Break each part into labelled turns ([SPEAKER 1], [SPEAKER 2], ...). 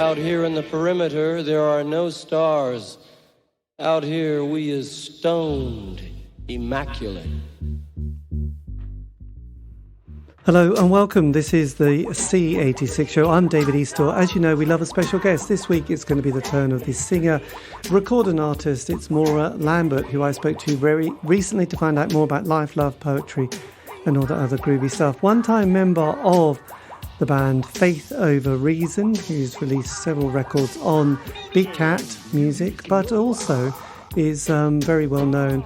[SPEAKER 1] Out here in the perimeter, there are no stars. Out here, we is stoned, immaculate.
[SPEAKER 2] Hello and welcome. This is the C86 show. I'm David Eastaugh. As you know, we love a special guest. This week it's going to be the turn of the singer, record and artist. It's Moira Lambert, who I spoke to very recently to find out more about life, love, poetry and all the other groovy stuff. One-time member of the band Faith Over Reason, who's released several records on Big Cat Music, but also is very well known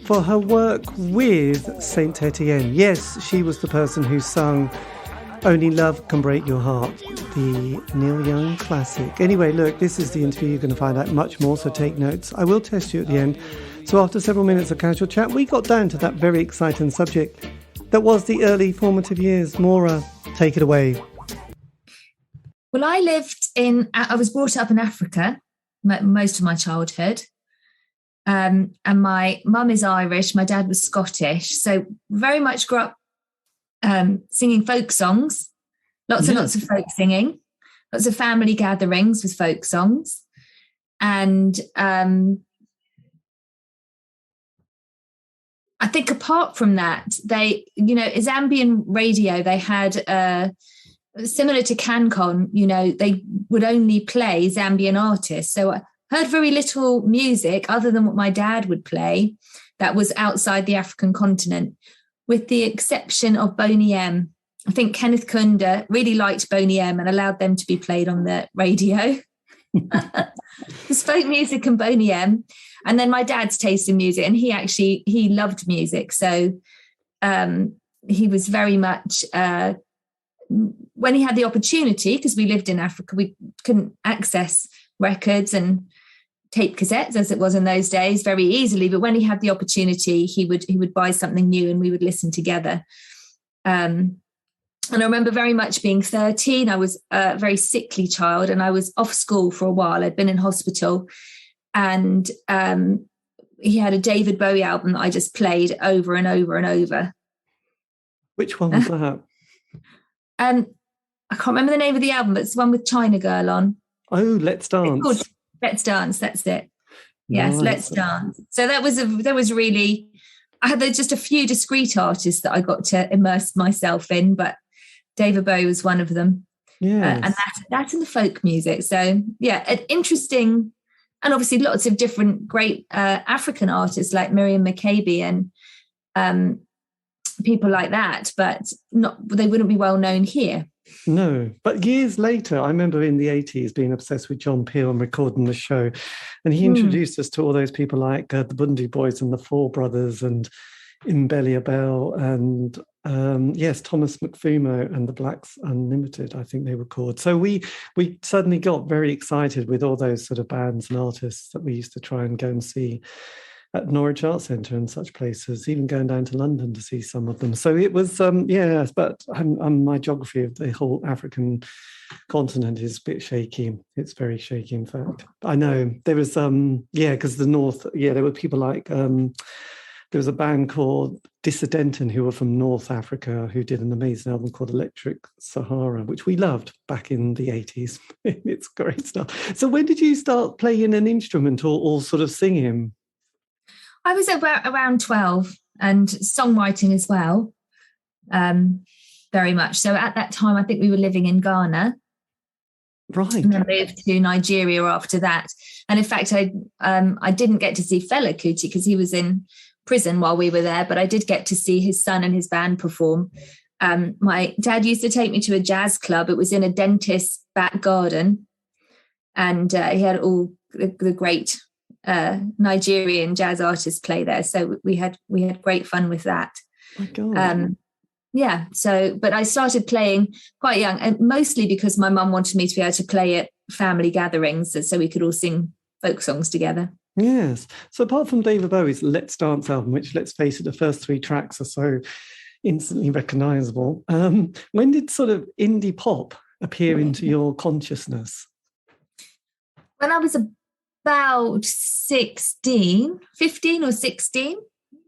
[SPEAKER 2] for her work with Saint Etienne. Yes, she was the person who sung Only Love Can Break Your Heart, the Neil Young classic. Anyway, look, this is the interview. You're going to find out much more, so take notes. I will test you at the end. So after several minutes of casual chat, we got down to that very exciting subject that was the early formative years. Maura, take it away.
[SPEAKER 3] Well, I was brought up in Africa most of my childhood. And my mum is Irish, my dad was Scottish, so very much grew up singing folk songs, lots and lots of folk singing, lots of family gatherings with folk songs. And I think apart from that, Zambian radio, they had, similar to CanCon, they would only play Zambian artists. So I heard very little music other than what my dad would play that was outside the African continent, with the exception of Boney M. I think Kenneth Kunda really liked Boney M and allowed them to be played on the radio. There's folk music and Boney M. And then my dad's taste in music, and he loved music. So he was very much, when he had the opportunity, because we lived in Africa, we couldn't access records and tape cassettes as it was in those days very easily, but when he had the opportunity, he would buy something new and we would listen together. And I remember very much being 13. I was a very sickly child and I was off school for a while. I'd been in hospital, and he had a David Bowie album that I just played over and over and over.
[SPEAKER 2] Which one was that?
[SPEAKER 3] I can't remember the name of the album, but it's the one with China Girl on.
[SPEAKER 2] Oh, Let's Dance.
[SPEAKER 3] Let's Dance, that's it. Yes,
[SPEAKER 2] nice.
[SPEAKER 3] Let's Dance. So that was really, I had just a few discrete artists that I got to immerse myself in, but David Bowie was one of them.
[SPEAKER 2] Yeah,
[SPEAKER 3] and that's in the folk music. So yeah, an interesting, and obviously lots of different great African artists like Miriam Makeba and people like that, but they wouldn't be well known here.
[SPEAKER 2] No, but years later, I remember in the 80s being obsessed with John Peel and recording the show. And he introduced us to all those people like the Bundy Boys and the Four Brothers and Imbelia Bell and, Thomas McFumo and the Blacks Unlimited, I think they were called. So we suddenly got very excited with all those sort of bands and artists that we used to try and go and see at Norwich Arts Centre and such places, even going down to London to see some of them. So it was, but my geography of the whole African continent is a bit shaky. It's very shaky, in fact. I know there was, because the North, there were people like, there was a band called Dissidenten who were from North Africa who did an amazing album called Electric Sahara, which we loved back in the 80s. It's great stuff. So when did you start playing an instrument or sort of singing?
[SPEAKER 3] I was around 12, and songwriting as well, very much. So at that time, I think we were living in Ghana.
[SPEAKER 2] Right.
[SPEAKER 3] And then moved to Nigeria after that. And in fact, I didn't get to see Fela Kuti because he was in prison while we were there, but I did get to see his son and his band perform. My dad used to take me to a jazz club. It was in a dentist's back garden, and he had all the great Nigerian jazz artists play there, so we had great fun with that.
[SPEAKER 2] My God.
[SPEAKER 3] But I started playing quite young, and mostly because my mum wanted me to be able to play at family gatherings, so we could all sing folk songs together.
[SPEAKER 2] Yes. So apart from David Bowie's Let's Dance album, which, let's face it, the first 3 tracks are so instantly recognisable, when did sort of indie pop appear into your consciousness?
[SPEAKER 3] When I was about 15 or 16,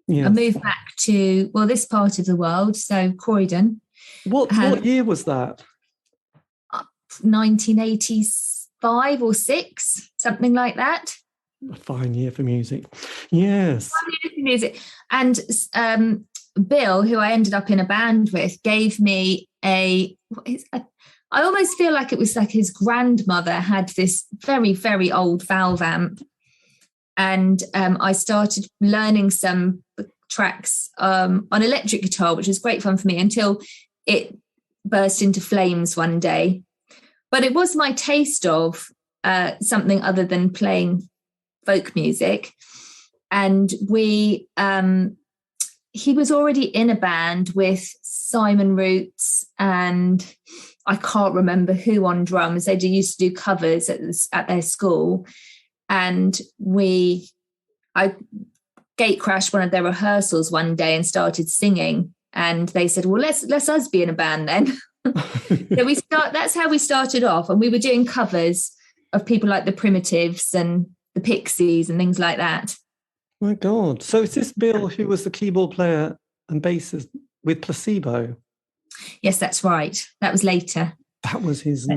[SPEAKER 2] yes.
[SPEAKER 3] I moved back to, this part of the world, so Croydon.
[SPEAKER 2] What year was that?
[SPEAKER 3] 1980s, 5 or 6, something like that.
[SPEAKER 2] A fine year for music. Yes.
[SPEAKER 3] Fine year for music. And Bill, who I ended up in a band with, gave me I almost feel like it was like his grandmother had this very, very old valve amp. And I started learning some tracks on electric guitar, which was great fun for me until it burst into flames one day. But it was my taste of something other than playing folk music. And he was already in a band with Simon Roots and I can't remember who on drums. They used to do covers at their school. And I gate crashed one of their rehearsals one day and started singing. And they said, well, let's us be in a band then. So that's how we started off. And we were doing covers of people like the Primitives and the Pixies and things like that.
[SPEAKER 2] My God. So is this Bill who was the keyboard player and bassist with Placebo?
[SPEAKER 3] Yes, that's right. That was later.
[SPEAKER 2] That was his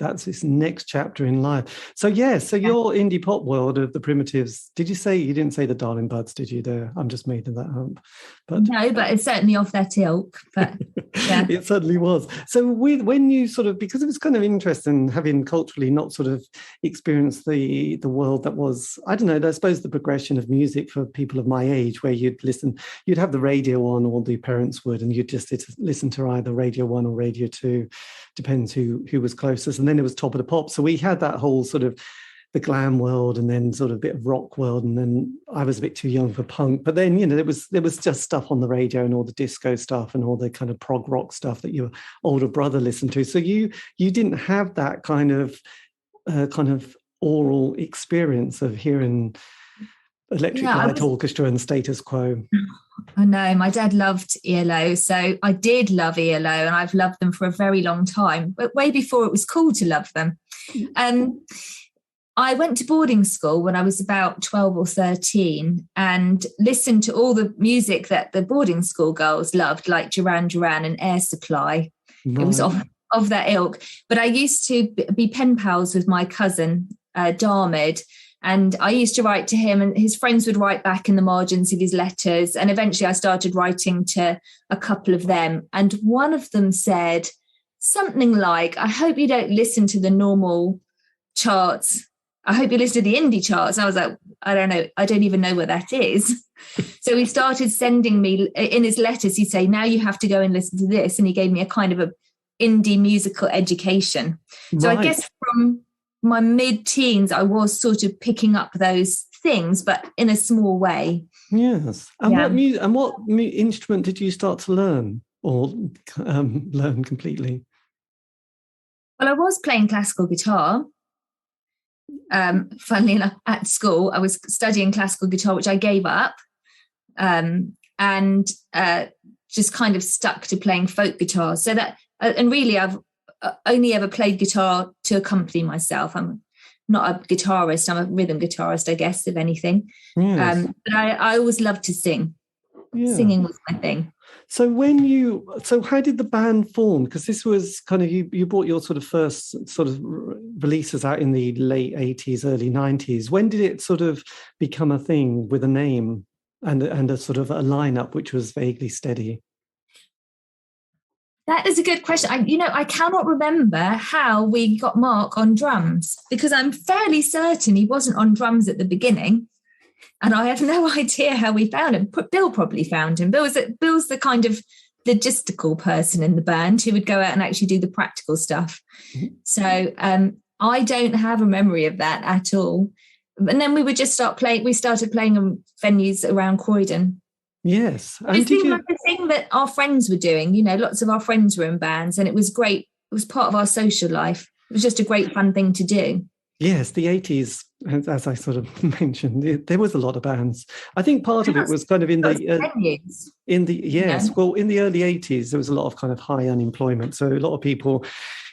[SPEAKER 2] that's his next chapter in life. So your indie pop world of the Primitives, you didn't say the Darling Buds, did you there? I'm just making that up. But
[SPEAKER 3] no, but it's certainly off that ilk. But yeah.
[SPEAKER 2] It certainly was. So when you sort of, because it was kind of interesting having culturally not sort of experienced the world that was, I don't know, I suppose the progression of music for people of my age, where you'd have the radio on, or the parents would, and you'd just listen to either Radio 1 or Radio 2, depends who was closest. And then it was Top of the Pops. So we had that whole sort of the glam world and then sort of a bit of rock world. And then I was a bit too young for punk. But then, there was just stuff on the radio and all the disco stuff and all the kind of prog rock stuff that your older brother listened to. So you didn't have that kind of oral experience of hearing Electric Light Orchestra and Status Quo.
[SPEAKER 3] I know, my dad loved ELO, so I did love ELO, and I've loved them for a very long time, but way before it was cool to love them. I went to boarding school when I was about 12 or 13 and listened to all the music that the boarding school girls loved, like Duran Duran and Air Supply. Right. It was of that ilk. But I used to be pen pals with my cousin, Darmid, and I used to write to him, and his friends would write back in the margins of his letters. And eventually I started writing to a couple of them. And one of them said something like, I hope you don't listen to the normal charts. I hope you listen to the indie charts. I was like, I don't know. I don't even know what that is. So he started sending me, in his letters, he'd say, now you have to go and listen to this. And he gave me a kind of a indie musical education. So I guess from my mid-teens, I was sort of picking up those things, but in a small way.
[SPEAKER 2] Yes. And what instrument did you start to learn, or learn completely?
[SPEAKER 3] Well, I was playing classical guitar. Funnily enough, at school, I was studying classical guitar, which I gave up, and just kind of stuck to playing folk guitar. So that, and really, I've only ever played guitar to accompany myself. I'm not a guitarist. I'm a rhythm guitarist, I guess, if anything. Yes. But I always loved to sing. Yeah. Singing was my thing.
[SPEAKER 2] So how did the band form? Because this was kind of, you brought your sort of first sort of releases out in the late 80s, early 90s. When did it sort of become a thing with a name and a sort of a lineup which was vaguely steady?
[SPEAKER 3] That is a good question. I cannot remember how we got Mark on drums, because I'm fairly certain he wasn't on drums at the beginning. And I have no idea how we found him. Bill probably found him. Bill's the kind of logistical person in the band who would go out and actually do the practical stuff. Mm-hmm. So I don't have a memory of that at all. And then we would just start playing. We started playing in venues around Croydon.
[SPEAKER 2] Yes.
[SPEAKER 3] And it seemed like a thing that our friends were doing. Lots of our friends were in bands, and it was great. It was part of our social life. It was just a great fun thing to do. Yes,
[SPEAKER 2] the 80s, as I sort of mentioned, there was a lot of bands. I think part of it was kind of in the early 80s, there was a lot of kind of high unemployment. So a lot of people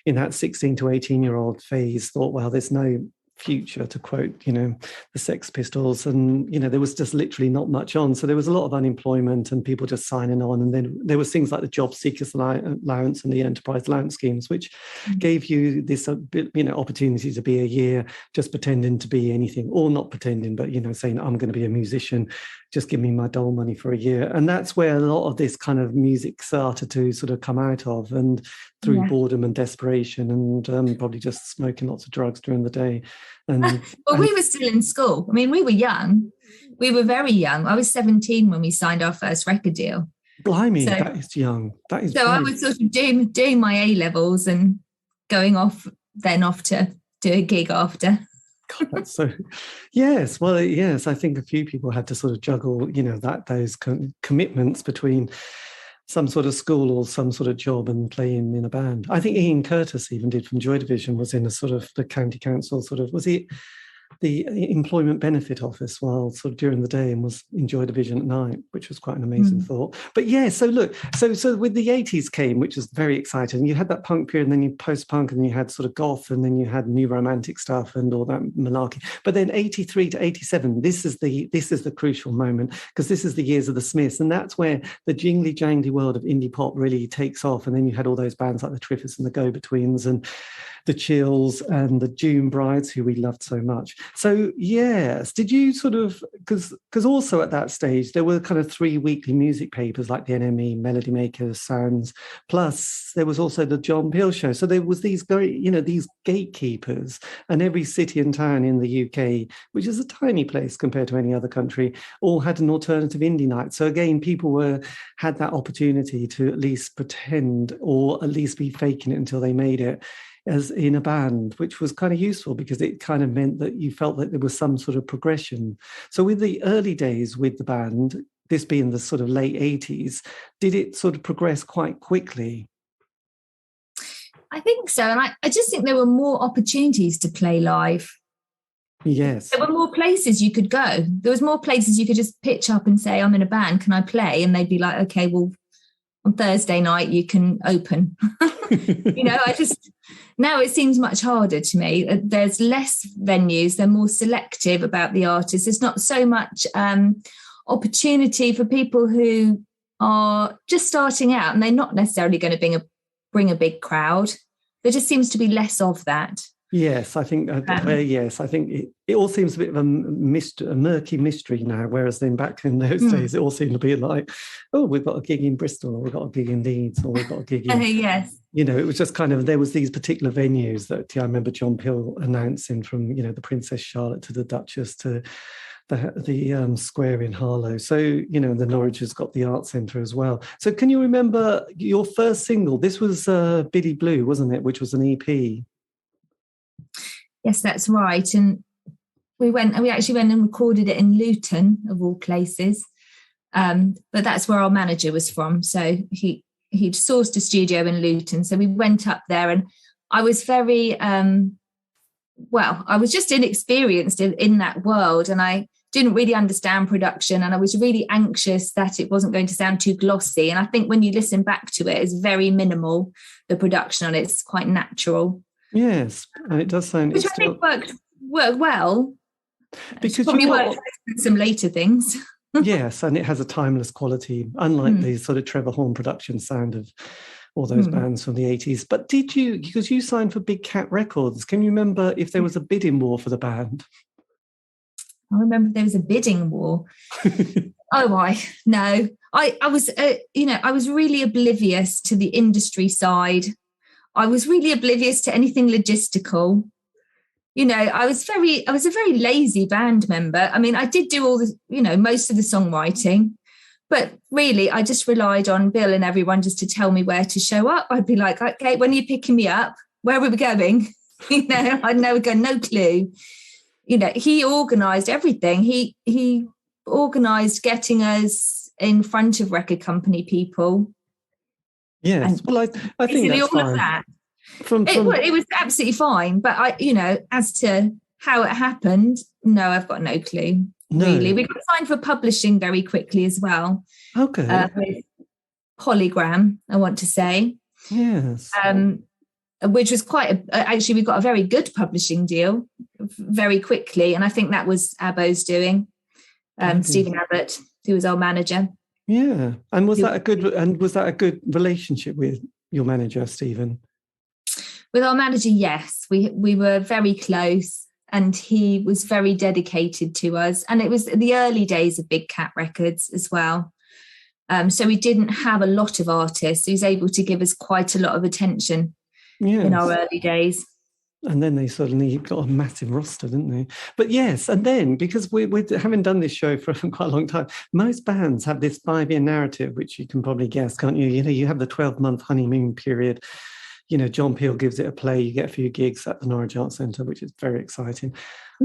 [SPEAKER 2] in that 16 to 18-year-old phase thought, well, there's no future, to quote, the Sex Pistols. And, there was just literally not much on. So there was a lot of unemployment and people just signing on. And then there was things like the Job Seekers Allowance and the Enterprise Allowance schemes, which gave you this, opportunity to be a year just pretending to be anything, or not pretending, but, saying, I'm going to be a musician, just give me my dole money for a year. And that's where a lot of this kind of music started to sort of come out of, and through boredom and desperation, and probably just smoking lots of drugs during the day. And
[SPEAKER 3] we were still in school. I mean, we were young. We were very young. I was 17 when we signed our first record deal.
[SPEAKER 2] Blimey, that is young. That is.
[SPEAKER 3] So I was sort of doing my A-levels and going off to do a gig after.
[SPEAKER 2] God, so yes, well, yes, I think a few people had to sort of juggle, those commitments between some sort of school or some sort of job and playing in a band. I think Ian Curtis even did from Joy Division, was in a sort of the county council was he the employment benefit office while sort of during the day, and was in Joy Division at night, which was quite an amazing thought. But yeah, so look, so with the 80s came, which was very exciting. You had that punk period, and then you post-punk, and you had sort of goth, and then you had new romantic stuff and all that malarkey. But then 83 to 87, this is the crucial moment, because this is the years of the Smiths, and that's where the jingly jangly world of indie pop really takes off. And then you had all those bands like the Triffids and the Go-Betweens and the Chills and the June Brides, who we loved so much. So yes, did you sort of, because also at that stage there were kind of 3 weekly music papers like the NME, Melody Makers, Sounds, plus there was also the John Peel Show. So there was these these gatekeepers, and every city and town in the UK, which is a tiny place compared to any other country, all had an alternative indie night. So again, people had that opportunity to at least pretend, or at least be faking it until they made it, as in a band, which was kind of useful because it kind of meant that you felt that there was some sort of progression. So with the early days with the band, this being the sort of late 80s, did it sort of progress quite quickly?
[SPEAKER 3] I think so. And I just think there were more opportunities to play live.
[SPEAKER 2] Yes.
[SPEAKER 3] There were more places you could go. There was more places you could just pitch up and say, I'm in a band, can I play? And they'd be like, okay, well, on Thursday night you can open. Now it seems much harder to me. There's less venues, they're more selective about the artists. There's not so much opportunity for people who are just starting out, and they're not necessarily going to bring a big crowd. There just seems to be less of that.
[SPEAKER 2] Yes, I think I think it all seems a bit of a murky mystery now, whereas then back in those days it all seemed to be like, oh, we've got a gig in Bristol, or we've got a gig in Leeds, or we've got a gig in
[SPEAKER 3] yes.
[SPEAKER 2] It was just kind of, there was these particular venues that I remember John Peel announcing, from the Princess Charlotte to the Duchess to the Square in Harlow. So, the Norwich has got the Art Centre as well. So can you remember your first single? This was Billy Blue, wasn't it? Which was an EP.
[SPEAKER 3] Yes, that's right. And we actually went and recorded it in Luton, of all places. But that's where our manager was from. So he'd sourced a studio in Luton. So we went up there, and I was very, I was just inexperienced in that world, and I didn't really understand production, and I was really anxious that it wasn't going to sound too glossy. And I think when you listen back to it, it's very minimal, the production on it. It's quite natural.
[SPEAKER 2] Yes, and it does sound...
[SPEAKER 3] Which I think worked well.
[SPEAKER 2] Because
[SPEAKER 3] probably worked with some later things.
[SPEAKER 2] Yes, and it has a timeless quality, unlike the sort of Trevor Horn production sound of all those bands from the 80s. But did you, because you signed for Big Cat Records, can you remember if there was a bidding war for the band?
[SPEAKER 3] I remember there was a bidding war. No. I was really oblivious to the industry side. I was really oblivious to anything logistical. I was a very lazy band member. I mean, I did do all the, most of the songwriting, but really I just relied on Bill and everyone just to tell me where to show up. I'd be like, okay, when are you picking me up? Where are we going? I'd never go, no clue. He organised everything. He organised getting us in front of record company people.
[SPEAKER 2] Yes, well, I think that's
[SPEAKER 3] all
[SPEAKER 2] fine.
[SPEAKER 3] Of that. It was absolutely fine, but as to how it happened, no, I've got no clue. No. Really, we got signed for publishing very quickly as well.
[SPEAKER 2] Okay,
[SPEAKER 3] with Polygram, I want to say.
[SPEAKER 2] Yes.
[SPEAKER 3] which was actually, we got a very good publishing deal very quickly. And I think that was Abbo's doing, Stephen Abbott, who was our manager.
[SPEAKER 2] Yeah. And was that a good relationship with your manager, Stephen?
[SPEAKER 3] With our manager, yes. We were very close, and he was very dedicated to us. And it was the early days of Big Cat Records as well. So we didn't have a lot of artists. He was able to give us quite a lot of attention in our early days.
[SPEAKER 2] And then they suddenly got a massive roster, didn't they? But yes, and then, because we're having done this show for quite a long time, most bands have this 5-year narrative, which you can probably guess, can't you? You know, you have the 12-month honeymoon period. You know, John Peel gives it a play, you get a few gigs at the Norwich Arts Centre, which is very exciting,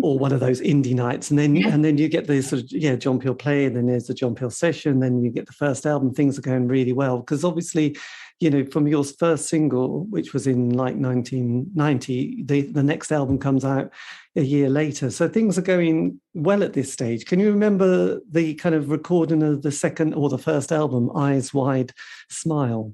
[SPEAKER 2] or one of those indie nights. And then you get the sort of, John Peel play, and then there's the John Peel session, then you get the first album, things are going really well. Because obviously, you know, from your first single, which was in like 1990, the next album comes out a year later. So things are going well at this stage. Can you remember the kind of recording of the second or the first album, Eyes Wide Smile?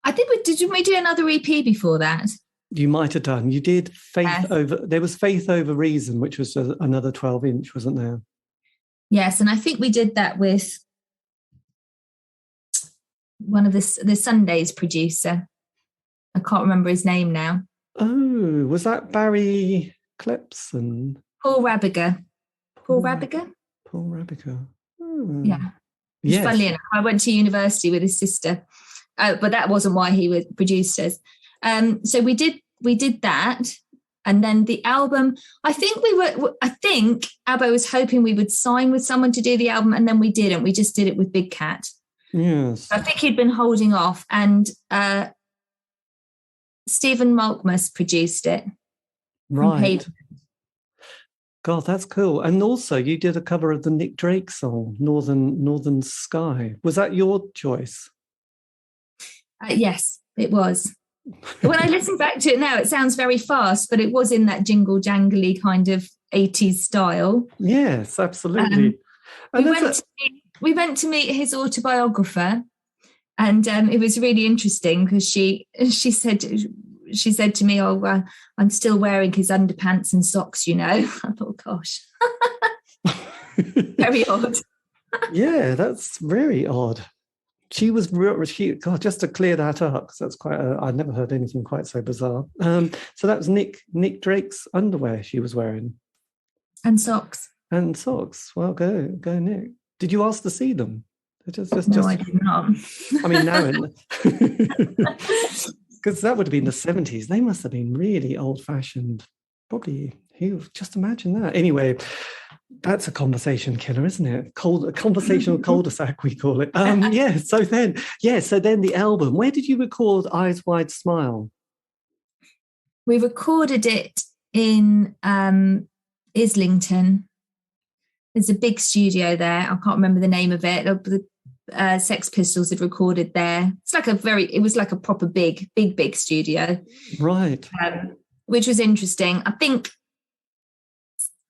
[SPEAKER 3] I think didn't we do another EP before that?
[SPEAKER 2] You might have done. You did there was Faith Over Reason, which was another 12-inch, wasn't there?
[SPEAKER 3] Yes, and I think we did that with one of the Sundays producer. I can't remember his name now.
[SPEAKER 2] Oh, was that Barry Klepson?
[SPEAKER 3] Paul Rabiger. Paul Rabiger?
[SPEAKER 2] Paul Rabiger. Oh.
[SPEAKER 3] Yeah.
[SPEAKER 2] Yes.
[SPEAKER 3] Funnily enough, I went to university with his sister. But that wasn't why he produced us. So we did that, and then the album. I think Abbo was hoping we would sign with someone to do the album, and then we didn't. We just did it with Big Cat.
[SPEAKER 2] Yes.
[SPEAKER 3] I think he'd been holding off, and Stephen Malkmus produced it.
[SPEAKER 2] Right. God, that's cool. And also, you did a cover of the Nick Drake song, Northern Sky. Was that your choice?
[SPEAKER 3] Yes, it was. When I listen back to it now, it sounds very fast, but it was in that jingle jangly kind of 80s style.
[SPEAKER 2] Yes, absolutely.
[SPEAKER 3] We went to meet his autobiographer, and it was really interesting because she said to me, "Oh, I'm still wearing his underpants and socks, you know." I thought, gosh, very odd.
[SPEAKER 2] Yeah, that's very odd. She was God, just to clear that up, because that's quite. I'd never heard anything quite so bizarre. So that was Nick Drake's underwear she was wearing,
[SPEAKER 3] and socks.
[SPEAKER 2] Well, go Nick. Did you ask to see them?
[SPEAKER 3] No, I did not.
[SPEAKER 2] I mean, now, because that would have been the 70s. They must have been really old-fashioned. Probably. Just imagine that. Anyway. That's a conversation killer, isn't it? A conversational cul-de-sac, we call it. So then the album. Where did you record Eyes Wide Smile?
[SPEAKER 3] We recorded it in Islington. There's a big studio there. I can't remember the name of it. The Sex Pistols had recorded there. It was like a proper big studio.
[SPEAKER 2] Right.
[SPEAKER 3] Which was interesting. I think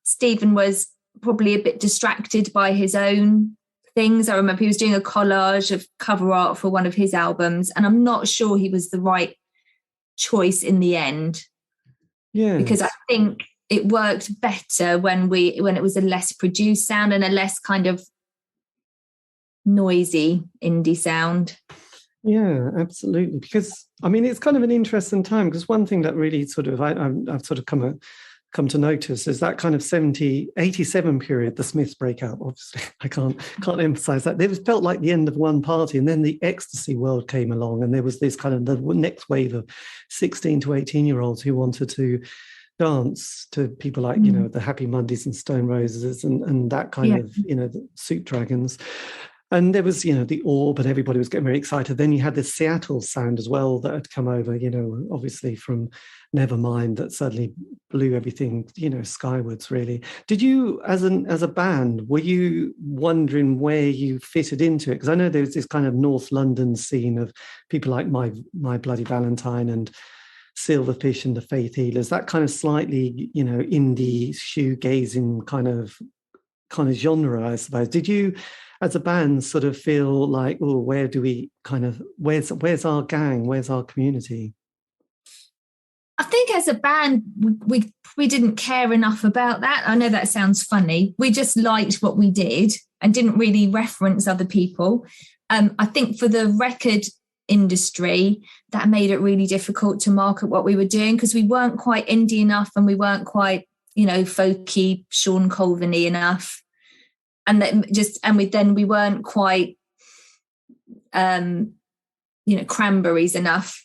[SPEAKER 3] Stephen was probably a bit distracted by his own things. I remember he was doing a collage of cover art for one of his albums, and I'm not sure he was the right choice in the end. Yeah, because I think it worked better when it was a less produced sound and a less kind of noisy indie sound.
[SPEAKER 2] Yeah, absolutely. Because I mean, it's kind of an interesting time, because one thing that really sort of I've sort of come to notice is that kind of 87 period, the Smiths breakout. Obviously, I can't emphasize that. It felt like the end of one party, and then the ecstasy world came along, and there was this kind of the next wave of 16 to 18-year-olds who wanted to dance to people like, you know, the Happy Mondays and Stone Roses and that kind of, you know, the Suit Dragons. And there was, you know, the Orb, and everybody was getting very excited. Then you had this Seattle sound as well that had come over, you know, obviously from Nevermind, that suddenly blew everything, you know, skywards, really. Did you, as a band, were you wondering where you fitted into it? Because I know there was this kind of North London scene of people like My Bloody Valentine and Silverfish and the Faith Healers, that kind of slightly, you know, indie shoegazing kind of kind of genre, I suppose. Did you, as a band, sort of feel like, oh, where do we kind of, where's our gang, where's our community?
[SPEAKER 3] I think as a band, we didn't care enough about that. I know that sounds funny. We just liked what we did and didn't really reference other people. I think for the record industry, that made it really difficult to market what we were doing because we weren't quite indie enough and we weren't quite, folky, Sean Colvin-y enough. And we weren't quite, cranberries enough.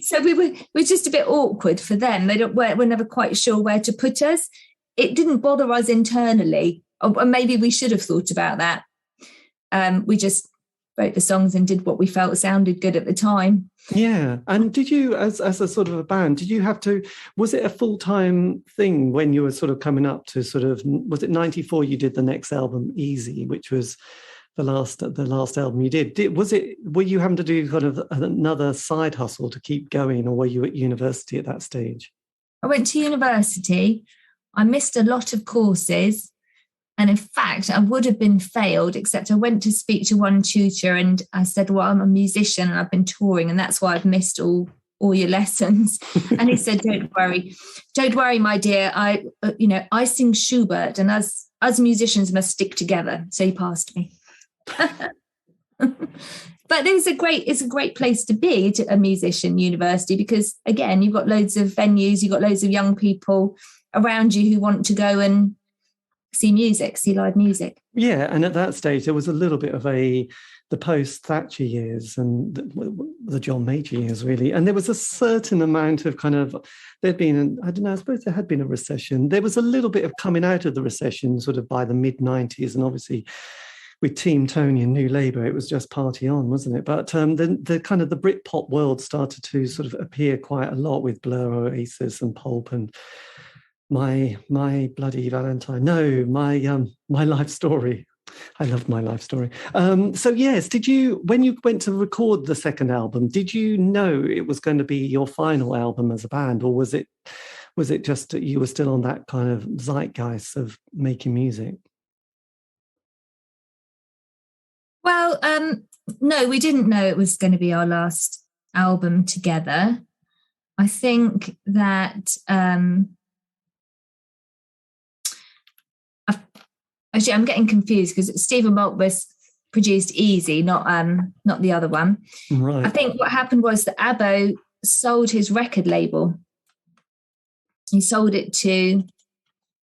[SPEAKER 3] So we're just a bit awkward for them. We're never quite sure where to put us. It didn't bother us internally, or maybe we should have thought about that. We just wrote the songs and did what we felt sounded good at the time.
[SPEAKER 2] Yeah. And did you, as a sort of a band, did you have to, was it a full-time thing when you were sort of coming up to sort of, was it 94 you did the next album, Easy, which was the last album you did? Were you having to do kind of another side hustle to keep going, or were you at university at that stage?
[SPEAKER 3] I went to university. I missed a lot of courses. And in fact, I would have been failed, except I went to speak to one tutor and I said, well, I'm a musician and I've been touring and that's why I've missed all your lessons. And he said, don't worry, my dear. I sing Schubert and us musicians must stick together. So he passed me. But it's a great place to be, a musician university, because again, you've got loads of venues, you've got loads of young people around you who want to go and see live music.
[SPEAKER 2] Yeah, and at that stage there was a little bit of the post-Thatcher years and the John Major years, really. And there was a certain amount of kind of, I suppose there had been a recession. There was a little bit of coming out of the recession sort of by the mid-90s, and obviously with Team Tony and New Labour, it was just party on, wasn't it? But the kind of the Britpop world started to sort of appear quite a lot with Blur, Oasis and Pulp and My Bloody Valentine. No, my Life Story. I loved My Life Story. So yes, when you went to record the second album, did you know it was going to be your final album as a band, or was it just that you were still on that kind of zeitgeist of making music?
[SPEAKER 3] Well, no, we didn't know it was going to be our last album together. I think that actually I'm getting confused because Stephen Maltmus produced Easy, not the other one.
[SPEAKER 2] Right.
[SPEAKER 3] I think what happened was that Abbo sold his record label. He sold it to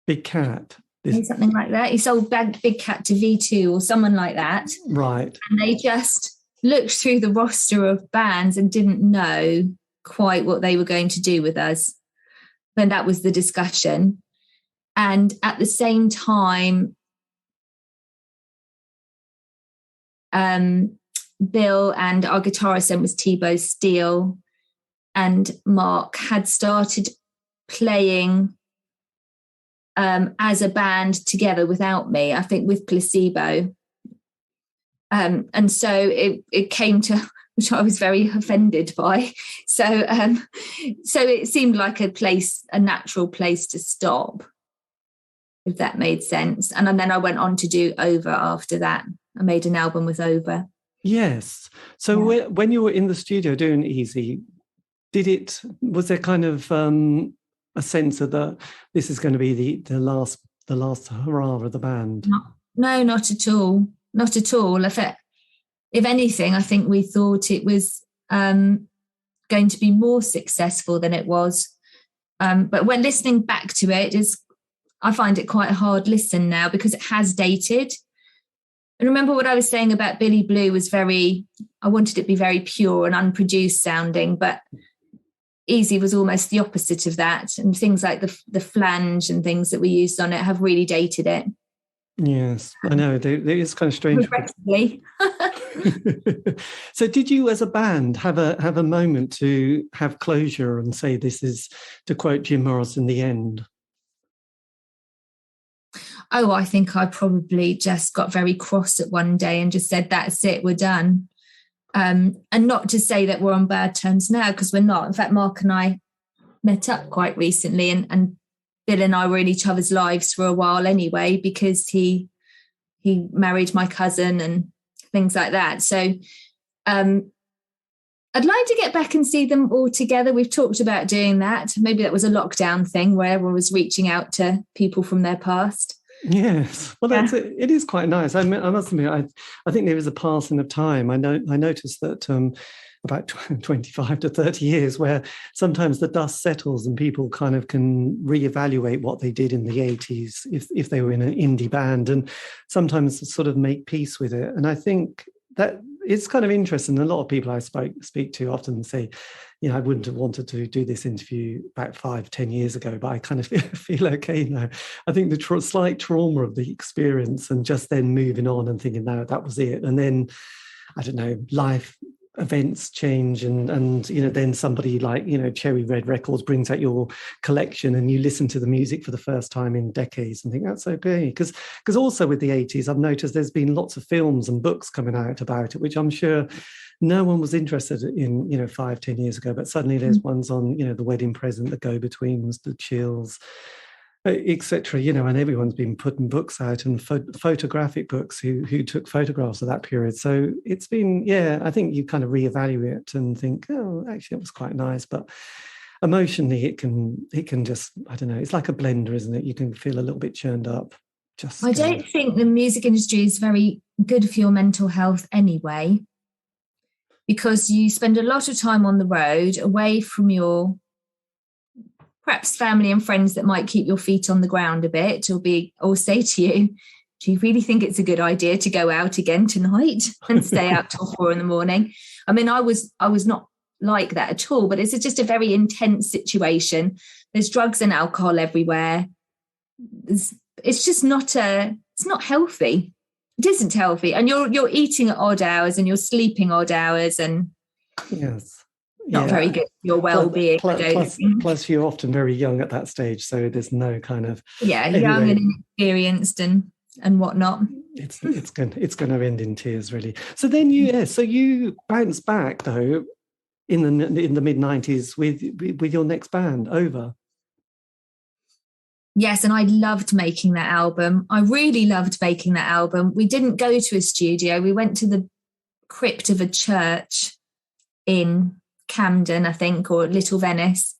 [SPEAKER 2] Big Cat.
[SPEAKER 3] Something like that. He sold Big Cat to V2 or someone like that.
[SPEAKER 2] Right.
[SPEAKER 3] And they just looked through the roster of bands and didn't know quite what they were going to do with us. And that was the discussion. And at the same time, Bill and our guitarist was Thibaut Steele, and Mark had started playing as a band together without me, I think with Placebo. And so it came to, which I was very offended by. So it seemed like a natural place to stop, if that made sense. And then I went on to do Over after that. I made an album with Over. Yes.
[SPEAKER 2] So yeah. When you were in the studio doing Easy, was there kind of a sense that this is going to be the last hurrah of the band?
[SPEAKER 3] No, not at all. Not at all. If anything, I think we thought it was going to be more successful than it was. But when listening back to it, I find it quite a hard listen now because it has dated. And remember what I was saying about Billy Blue I wanted it to be very pure and unproduced sounding, but Easy was almost the opposite of that. And things like the flange and things that we used on it have really dated it.
[SPEAKER 2] Yes, I know. There is kind of strange.
[SPEAKER 3] Regrettably.
[SPEAKER 2] So did you as a band have a moment to have closure and say this is, to quote Jim Morrison, the end?
[SPEAKER 3] Oh, I think I probably just got very cross at one day and just said, that's it, we're done. And not to say that we're on bad terms now, because we're not. In fact, Mark and I met up quite recently and Bill and I were in each other's lives for a while anyway, because he married my cousin and things like that. So I'd like to get back and see them all together. We've talked about doing that. Maybe that was a lockdown thing where everyone was reaching out to people from their past.
[SPEAKER 2] Yes, well, it is quite nice. I must admit, I think there is a passing of time. I noticed that about 25 to 30 years where sometimes the dust settles and people kind of can reevaluate what they did in the 80s if they were in an indie band, and sometimes sort of make peace with it. And I think that it's kind of interesting. A lot of people I speak to often say, I wouldn't have wanted to do this interview about 5-10 years ago, but I kind of feel okay now. I think the slight trauma of the experience and just then moving on and thinking, no, that was it. And then, I don't know, life events change and then somebody like Cherry Red Records brings out your collection and you listen to the music for the first time in decades and think that's okay, because also with the 80s I've noticed there's been lots of films and books coming out about it, which I'm sure no one was interested in 5-10 years ago, but suddenly there's ones on The Wedding Present, The Go-Betweens, The Chills, etc. And everyone's been putting books out and photographic books who took photographs of that period. So it's been, I think you kind of reevaluate it and think, oh, actually that was quite nice. But emotionally it can just, I don't know, it's like a blender, isn't it? You can feel a little bit churned up. I
[SPEAKER 3] don't think the music industry is very good for your mental health anyway, because you spend a lot of time on the road away from your perhaps family and friends that might keep your feet on the ground a bit, or say to you, do you really think it's a good idea to go out again tonight and stay out till 4 a.m? I mean, I was not like that at all, but it's just a very intense situation. There's drugs and alcohol everywhere. It's just it's not healthy. It isn't healthy. And you're eating at odd hours and you're sleeping odd hours, and
[SPEAKER 2] yes.
[SPEAKER 3] Not very good for your well-being.
[SPEAKER 2] Plus, you're often very young at that stage, so there's no kind of
[SPEAKER 3] young and inexperienced and whatnot.
[SPEAKER 2] It's going to end in tears, really. So then you bounced back though in the mid 90s with your next band, Over.
[SPEAKER 3] Yes, and I loved making that album. I really loved making that album. We didn't go to a studio. We went to the crypt of a church in Camden, I think, or Little Venice,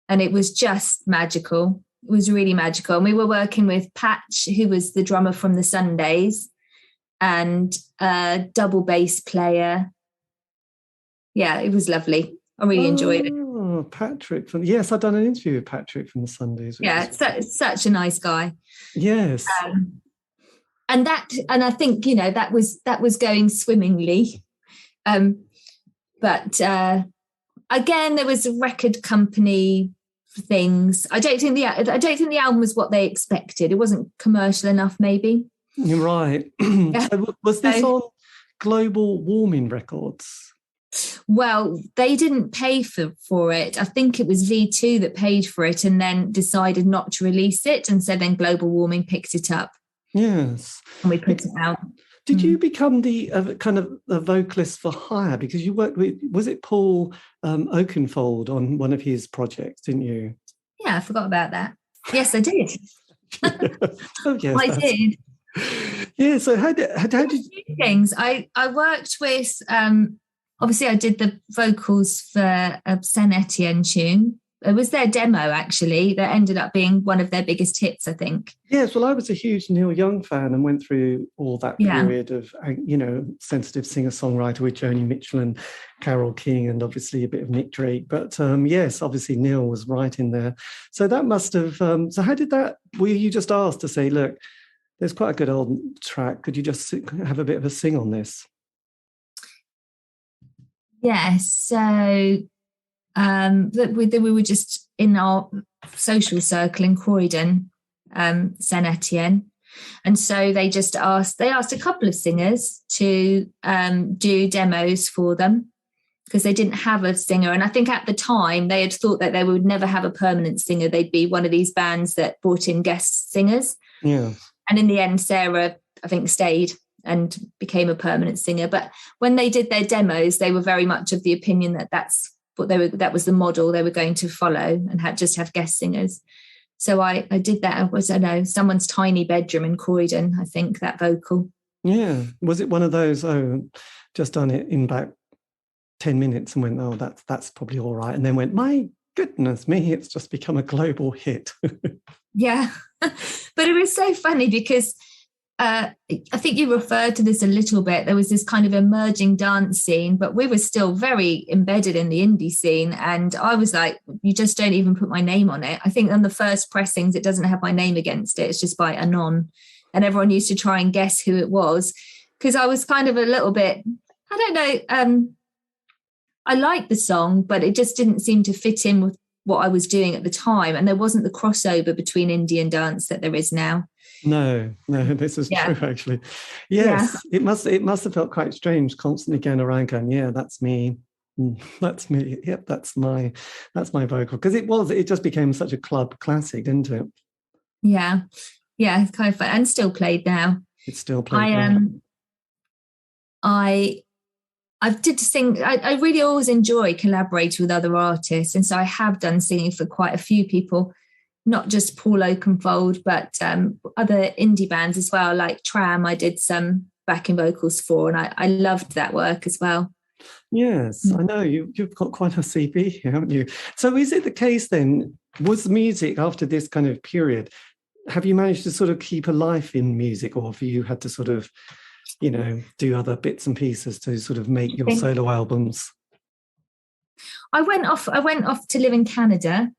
[SPEAKER 3] and it was just magical. It was really magical. And we were working with Patch, who was the drummer from the Sundays, and a double bass player. Yeah, it was lovely. I really enjoyed it.
[SPEAKER 2] Oh, Patrick yes, I've done an interview with Patrick from the Sundays.
[SPEAKER 3] Yeah, such a nice guy.
[SPEAKER 2] Yes.
[SPEAKER 3] And I think that was going swimmingly. But again, there was a record company things. I don't think the album was what they expected. It wasn't commercial enough, maybe.
[SPEAKER 2] You're right.
[SPEAKER 3] Yeah.
[SPEAKER 2] So was this on Global Warming Records?
[SPEAKER 3] Well, they didn't pay for it. I think it was V2 that paid for it and then decided not to release it, and so then Global Warming picked it up.
[SPEAKER 2] Yes.
[SPEAKER 3] And we put it out.
[SPEAKER 2] Did you become the kind of the vocalist for hire, because you worked with, was it Paul Oakenfold on one of his projects, didn't you?
[SPEAKER 3] Yeah, I forgot about that. Yes, I did.
[SPEAKER 2] Oh, yes,
[SPEAKER 3] I did.
[SPEAKER 2] Yeah, so how did
[SPEAKER 3] things? I worked with, obviously I did the vocals for a Saint Etienne tune. It was their demo, actually, that ended up being one of their biggest hits, I think.
[SPEAKER 2] Yes, well, I was a huge Neil Young fan and went through all that period of, sensitive singer-songwriter with Joni Mitchell and Carole King, and obviously a bit of Nick Drake. But yes, obviously Neil was right in there. So that must have... so how did that... Were you just asked to say, look, there's quite a good old track. Could you just have a bit of a sing on this?
[SPEAKER 3] Yes, so... we were just in our social circle in Croydon, Saint Etienne, and so they asked a couple of singers to do demos for them, because they didn't have a singer. And I think at the time they had thought that they would never have a permanent singer. They'd be one of these bands that brought in guest singers.
[SPEAKER 2] Yeah. And
[SPEAKER 3] in the end, Sarah, I think, stayed and became a permanent singer. But when they did their demos, they were very much of the opinion that that was the model they were going to follow, and just have guest singers. So I did that. It was, I know, someone's tiny bedroom in Croydon, I think, that vocal.
[SPEAKER 2] Yeah. Was it one of those, just done it in about 10 minutes and went, oh, that's probably all right. And then went, my goodness me, it's just become a global hit.
[SPEAKER 3] Yeah. But it was so funny because I think you referred to this a little bit. There was this kind of emerging dance scene, but we were still very embedded in the indie scene. And I was like, you just don't even put my name on it. I think on the first pressings, it doesn't have my name against it. It's just by Anon. And everyone used to try and guess who it was, because I was kind of a little bit, I don't know, I liked the song, but it just didn't seem to fit in with what I was doing at the time. And there wasn't the crossover between indie and dance that there is now.
[SPEAKER 2] No, this is true, actually. Yes, yeah. It must have felt quite strange constantly going around going, yeah, that's me. That's me. Yep, that's my vocal. Because it just became such a club classic, didn't it?
[SPEAKER 3] Yeah. Yeah, it's kind of fun. And still played now.
[SPEAKER 2] It's still played.
[SPEAKER 3] I did sing. I really always enjoy collaborating with other artists. And so I have done singing for quite a few people, not just Paul Oakenfold, but other indie bands as well, like Tram. I did some backing vocals for, and I loved that work as well.
[SPEAKER 2] Yes, I know. You've got quite a CV here, haven't you? So is it the case then, was music after this kind of period, have you managed to sort of keep a life in music, or have you had to sort of, do other bits and pieces to sort of make your solo albums?
[SPEAKER 3] I went off to live in Canada,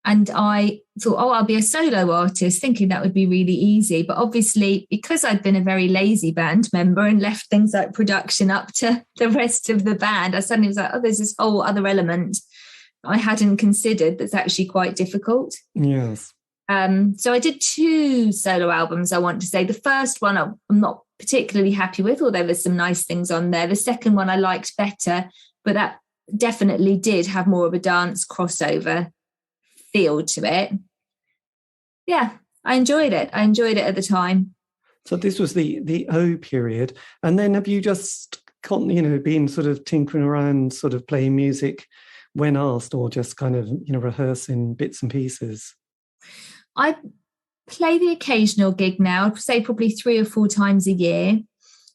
[SPEAKER 3] and I thought, I'll be a solo artist, thinking that would be really easy. But obviously, because I'd been a very lazy band member and left things like production up to the rest of the band, I suddenly was like, there's this whole other element I hadn't considered that's actually quite difficult.
[SPEAKER 2] Yes.
[SPEAKER 3] So I did 2 solo albums, I want to say. The first one I'm not particularly happy with, although there's some nice things on there. The second one I liked better, but that definitely did have more of a dance crossover feel to it. Yeah, I enjoyed it. I enjoyed it at the time.
[SPEAKER 2] So this was the O period. And then have you just, been sort of tinkering around, sort of playing music when asked, or just kind of, rehearsing bits and pieces?
[SPEAKER 3] I play the occasional gig now, I'd say probably 3 or 4 times a year.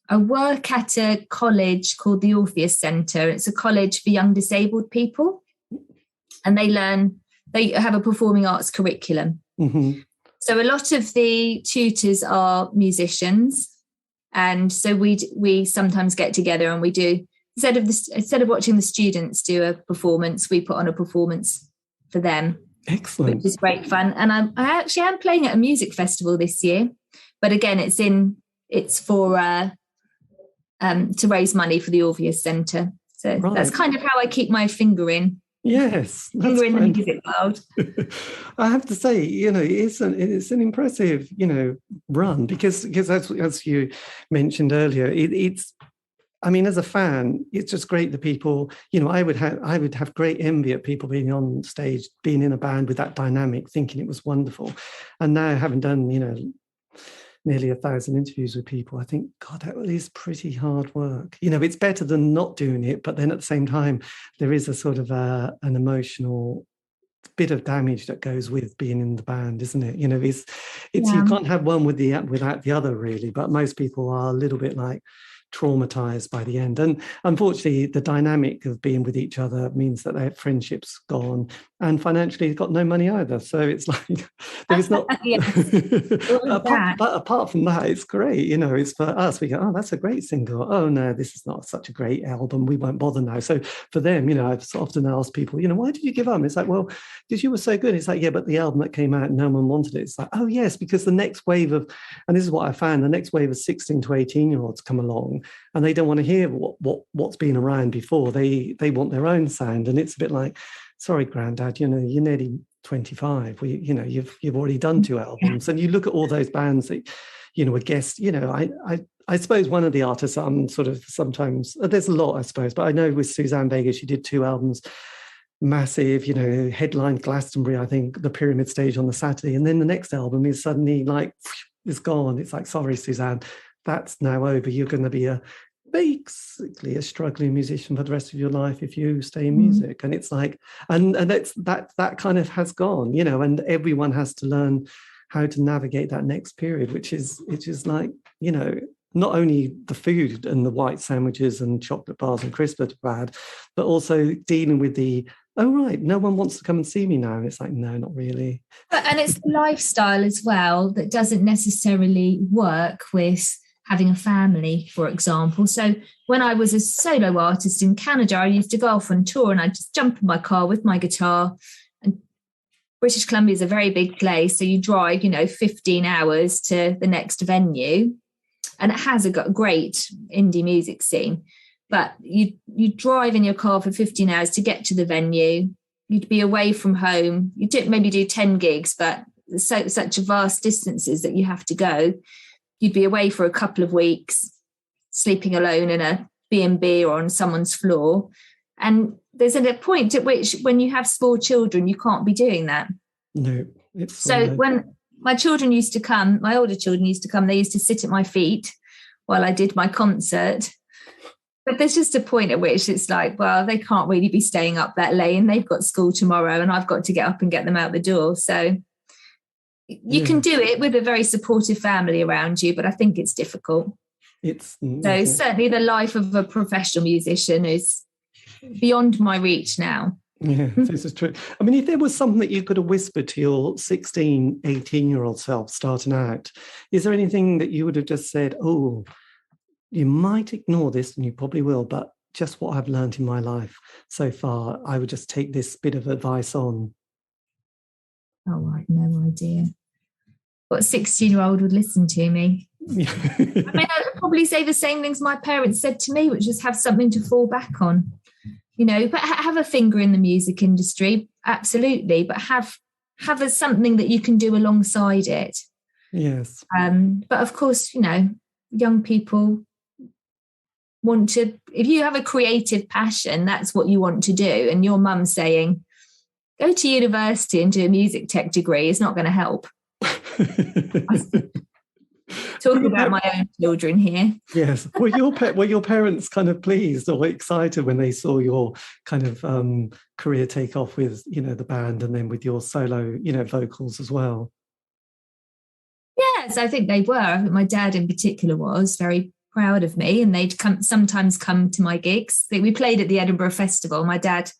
[SPEAKER 3] I work at a college called the Orpheus Centre. It's a college for young disabled people. And they have a performing arts curriculum. Mm-hmm. So a lot of the tutors are musicians. And so we sometimes get together and we do, instead of watching the students do a performance, we put on a performance for them.
[SPEAKER 2] Excellent.
[SPEAKER 3] Which is great fun. And I actually am playing at a music festival this year. But again, it's for to raise money for the Orpheus Centre. So That's kind of how I keep my finger in.
[SPEAKER 2] Yes,
[SPEAKER 3] finger in the music world.
[SPEAKER 2] I have to say, it's an impressive, run because as you mentioned earlier, it's. I mean, as a fan, it's just great that people, I would have great envy at people being on stage, being in a band with that dynamic, thinking it was wonderful. And now having done, nearly 1,000 interviews with people, I think, God, that is pretty hard work. It's better than not doing it, but then at the same time, there is a sort of an emotional bit of damage that goes with being in the band, isn't it? It's you can't have one without the other, really. But most people are a little bit like traumatized by the end, and unfortunately the dynamic of being with each other means that their friendship's gone, and financially got no money either, so it's like there's not apart from that, it's great. It's for us, we go, that's a great single, oh no, this is not such a great album, we won't bother now. So for them, I've often asked people, why did you give up? It's like, well, because you were so good. It's like, yeah, but the album that came out, no one wanted it. It's like, oh yes, because the next wave of, and this is what I found, the next wave of 16 to 18-year-olds come along and they don't want to hear what's been around before. They want their own sound. And it's a bit like, sorry, Grandad, you're nearly 25. You've already done 2 albums. And you look at all those bands that, were guests, I suppose one of the artists I'm sort of sometimes, there's a lot, I suppose, but I know with Suzanne Vega, she did 2 albums, massive, headlined Glastonbury, I think, the Pyramid Stage on the Saturday. And then the next album is suddenly like, it's gone. It's like, sorry, Suzanne, that's now over. You're going to be a basically a struggling musician for the rest of your life if you stay in music. And it's like, and that's that kind of has gone, you know, and everyone has to learn how to navigate that next period, which is like, you know, not only the food and the white sandwiches and chocolate bars and crisps are bad, but also dealing with the, oh, right, no one wants to come and see me now. And it's like, no, not really.
[SPEAKER 3] And it's the lifestyle as well that doesn't necessarily work with having a family, for example. So when I was a solo artist in Canada, I used to go off on tour and I'd just jump in my car with my guitar. And British Columbia is a very big place. So you drive, you know, 15 hours to the next venue. And it has a great indie music scene. But you drive in your car for 15 hours to get to the venue. You'd be away from home. You maybe do 10 gigs, but such vast distances that you have to go. You'd be away for a couple of weeks, sleeping alone in a B&B or on someone's floor. And there's a point at which when you have small children, you can't be doing that.
[SPEAKER 2] No.
[SPEAKER 3] So when my children used to come, my older children used to come, they used to sit at my feet while I did my concert. But there's just a point at which it's like, well, they can't really be staying up that late and they've got school tomorrow and I've got to get up and get them out the door. So you can do it with a very supportive family around you, but I think it's difficult. Certainly the life of a professional musician is beyond my reach now.
[SPEAKER 2] Yeah, this is true. I mean, if there was something that you could have whispered to your 16, 18-year-old self starting out, is there anything that you would have just said, oh, you might ignore this and you probably will, but just what I've learned in my life so far, I would just take this bit of advice on?
[SPEAKER 3] Oh, I have no idea. What 16-year-old would listen to me? I mean, I'd probably say the same things my parents said to me, which is have something to fall back on. You know, but have a finger in the music industry, absolutely, but have something that you can do alongside it.
[SPEAKER 2] Yes.
[SPEAKER 3] But of course, you know, young people want to, if you have a creative passion, that's what you want to do. And your mum saying, go to university and do a music tech degree is not going to help. Talking about my own children here.
[SPEAKER 2] Yes. Were your parents kind of pleased or excited when they saw your kind of career take off with, you know, the band and then with your solo, you know, vocals as well?
[SPEAKER 3] Yes, I think they were. I think my dad in particular was very proud of me, and they'd sometimes come to my gigs. We played at the Edinburgh Festival. My dad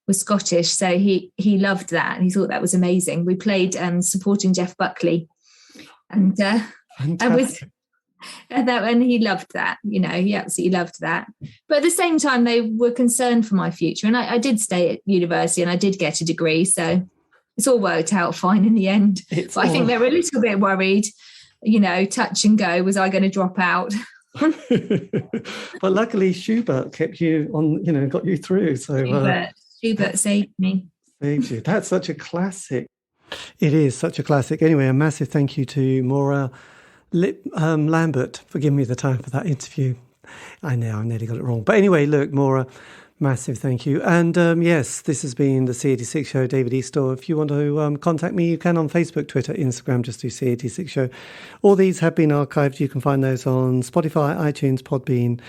[SPEAKER 3] was Scottish, so he loved that. He thought that was amazing. We played supporting Jeff Buckley, and he loved that. You know, he absolutely loved that. But at the same time, they were concerned for my future, and I did stay at university and I did get a degree, so it's all worked out fine in the end. But I think they were a little bit worried. You know, touch and go. Was I going to drop out?
[SPEAKER 2] But luckily, Schubert kept you on. You know, got you through. So
[SPEAKER 3] Schubert saved me.
[SPEAKER 2] Saved you. That's such a classic. It is such a classic. Anyway, a massive thank you to Moira Lambert for giving me the time for that interview. I know, I nearly got it wrong. But anyway, look, Moira, massive thank you. And yes, this has been the C86 Show, David Eastaugh. If you want to contact me, you can on Facebook, Twitter, Instagram, just do C86 Show. All these have been archived. You can find those on Spotify, iTunes, Podbean.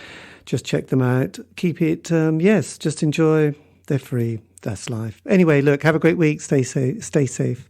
[SPEAKER 2] Just check them out. Keep it, just enjoy. They're free. That's life. Anyway, look, have a great week. Stay safe.